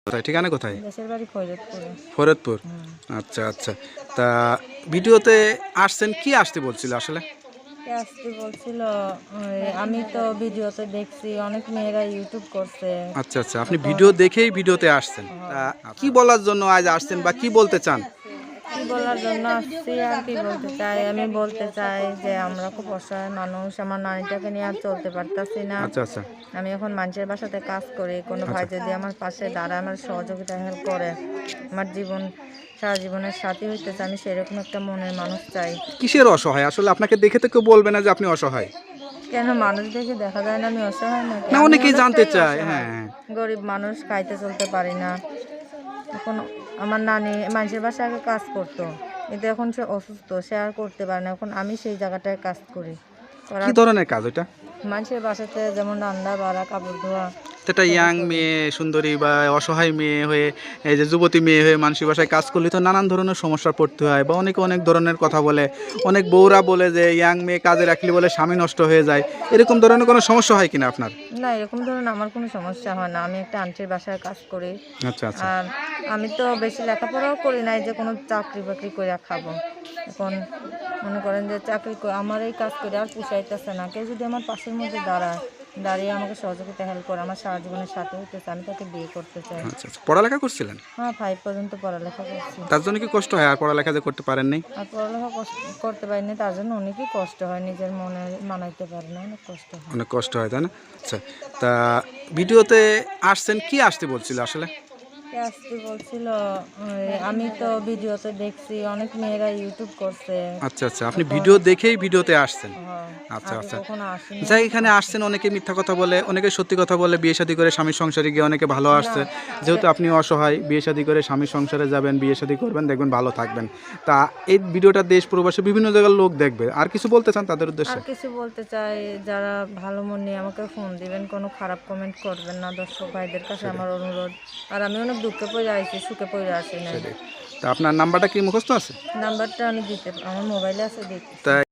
কোথায় ঠিকানা কোথায়? দেশের বাড়ি ফরিদপুরে। ফরিদপুর। আচ্ছা আচ্ছা। তা ভিডিওতে আসছেন কি আসতে বলছিল আসলে? কে আসতে বলছিল? আমি তো ভিডিওতে দেখছি অনেক মেয়েরা ইউটিউব করছে। আচ্ছা আচ্ছা, আপনি ভিডিও দেখেই ভিডিওতে আসছেন। তা কি বলার জন্য আজ আসছেন বা কি বলতে চান? কি বলার জন্য আসছি আর কি বলতে চাই, আমি বলতে চাই যে আমরা খুব অসহায় মানুষ, আমার নানিটাকে নিয়ে আর চলতে পারতাছি না। আচ্ছা আচ্ছা আমি এখন মানুষের বাসাতে কাজ করি, কোনো ভাই যদি আমার পাশে দাঁড়ায়, আমার সহযোগিতা হেল্প করে, আমার সারা জীবনের সাথী হইতেছে, আমি সেরকম একটা মনের মানুষ চাই। কিসের অসহায় আসলে? আপনাকে দেখে তো কেউ বলবে না যে আপনি অসহায়। কেন মানুষ দেখে দেখা যায় না আমি অসহায় নাকি? না, আমি অনেকেই জানতে অনেকটাই চায়। অসহায়। হ্যাঁ গরিব মানুষ, খাইতে চলতে পারি না। এখন আমার নানি মানুষের বাসায় আগে কাজ করতো, কিন্তু এখন সে অসুস্থ, সে আর করতে পারে না। এখন আমি সেই জায়গাটায় কাজ করি। কি ধরনের কাজ ওইটা? মানুষের বাসাতে যেমন রান্না বাড়া, কাপড় ধোয়া, সেটা সবই ইয়াং করি। মেয়ে সুন্দরী বা অসহায় মেয়ে হয়ে, এই যে যুবতী মেয়ে হয়ে মানুষের বাসায় কাজ করলে তো নানান ধরনের সমস্যা পড়তে হয়, বা অনেকে অনেক ধরনের কথা বলে। অনেক বউরা বলে যে ইয়াং মেয়ে কাজে রাখলে বলে স্বামী নষ্ট হয়ে যায়। এরকম ধরনের কোনো সমস্যা হয় কিনা আপনার? না, এরকম ধরুন আমার কোনো সমস্যা হয় না। আমি একটা আন্টির বাসায় কাজ করি। আচ্ছা আচ্ছা। আর আমি তো বেশি লেখাপড়াও করি নাই যে কোনো চাকরি বাকরি করে খাবো। এখন মনে করেন যে আমার এই কাজ করে আর পুষাইতেছে না। কেউ যদি আমার পাশের মধ্যে দাঁড়িয়ে আমাকে সহযোগিতা হেল্প করে, আমার সারা জীবনের সাথে হইতেছে, আমি তাকে বিয়ে করতে চাই। আচ্ছা আচ্ছা, পড়ালেখা করছিলেন? হ্যাঁ, 5 পর্যন্ত পড়ালেখা করছি। তার জন্য কি কষ্ট হয় আর পড়ালেখা যে করতে পারেন নাই? আর পড়ালেখা করতে পারিনি, তার জন্য অনেকই কষ্ট হয়, নিজের মনে মানাইতে পারি না, অনেক কষ্ট হয়। অনেক কষ্ট হয় তাই না? আচ্ছা। তা ভিডিওতে আসছেন কি আসতে বলছিল আসলে? কে আসতে বলছিল? আমি তো ভিডিওতে দেখছি অনেক মেয়েরা ইউটিউব করছে। আচ্ছা আচ্ছা, আপনি ভিডিও দেখেই ভিডিওতে আসছেন। হ্যাঁ, আচ্ছা আগে আচ্ছা। কখনো আসিনি। যাই, এখানে আসছেন অনেকে মিথ্যা কথা বলে, অনেকে সত্যি কথা বলে, বিয়ে শাদী করে স্বামীর সংসারে গিয়ে অনেকে ভালো না, আসছে। যেহেতু আপনি অসহায়, বিয়ে শাদী করে স্বামীর সংসারে যাবেন, বিয়ে শাদী করবেন, দেখবেন ভালো থাকবেন। তা এই ভিডিওটা দেশ প্রবাসী বিভিন্ন জায়গার লোক দেখবে। আর কিছু বলতে চান তাদের আর উদ্দেশ্যে? কিছু বলতে চাই, যারা ভালো মন নিয়ে আমাকে ফোন দিবেন, কোনো খারাপ কমেন্ট করবেন না। দর্শক ভাইদের কাছে আমার অনুরোধ। আর আমি অনেক দুঃখে পড়ে আইছি, সুখে পড়ে আসি নাই। তা আপনার নাম্বারটা কি মুখস্থ আছে? নাম্বারটা আমি আমার মোবাইলে আছে, দিতে। তা